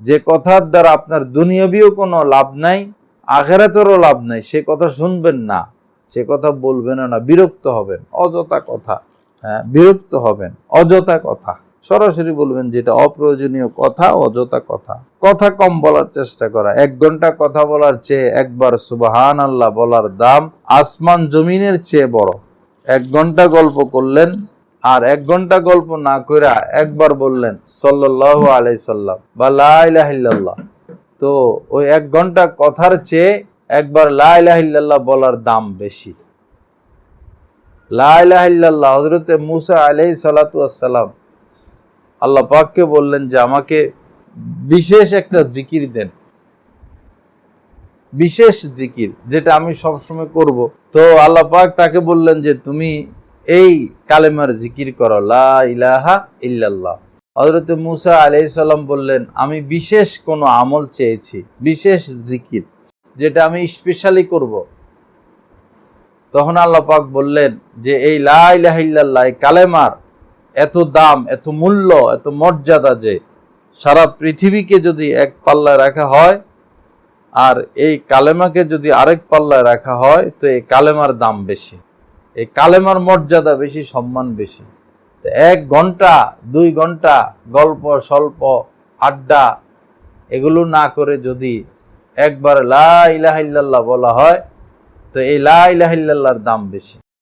যে কথার দ্বারা আপনার দুনিয়াবিও কোনো লাভ নাই, আখিরাতেরও লাভ নাই, সে কথা শুনবেন না, সে কথা বলবেন না, বিরক্ত হবেন। অযথা কথা, হ্যাঁ, বিরক্ত হবেন, অযথা কথা সরাসরি বলবেন, যেটা অপ্রয়োজনীয় কথা, অযথা কথা। কথা কম বলার চেষ্টা করা। 1 ঘন্টা কথা বলার চেয়ে একবার সুবহানাল্লাহ বলার দাম আসমান জমিনের চেয়ে বড়। 1 ঘন্টা গল্প করলেন, আর 1 ঘন্টা গল্প না কইরা একবার বললেন সাল্লাল্লাহু আলাইহি সাল্লাম বা লা ইলাহা ইল্লাল্লাহ, তো ওই 1 ঘন্টা কথার চেয়ে একবার লা ইলাহা ইল্লাল্লাহ বলার দাম বেশি। লা ইলাহা ইল্লাল্লাহ, হযরতে মুসা আলাইহিস সালাতু ওয়াস সালাম আল্লাহ পাককে বললেন যে আমাকে বিশেষ একটা জিকির দেন, বিশেষ জিকির যেটা আমি সবসময় করব। তো আল্লাহ পাক তাকে বললেন যে তুমি এই কালেমার জিকির করো, লা ইলাহা ইল্লাল্লাহ। হযরত মুসা আলাইহিস সালাম বললেন আমি বিশেষ কোনো আমল চেয়েছি, বিশেষ জিকির যেটা আমি স্পেশালি করব। তখন আল্লাহ পাক বললেন যে এই লা ইলাহা ইল্লাল্লাহ, এই কালেমার এত দাম, এত মূল্য, এত মর্যাদা যে সারা পৃথিবীকে যদি এক পাল্লায় রাখা হয় আর এই কালেমাকে যদি আরেক পাল্লায় রাখা হয়, তো এই কালেমার দাম বেশি, এই কালেমার মর্যাদা বেশি, সম্মান বেশি। 1 ঘন্টা 2 ঘন্টা গল্প স্বল্প আড্ডা এগুলো না করে যদি একবার লা ইলাহা ইল্লাল্লাহ বলা হয়, তো এই লা ইলাহা ইল্লাল্লাহর দাম বেশি।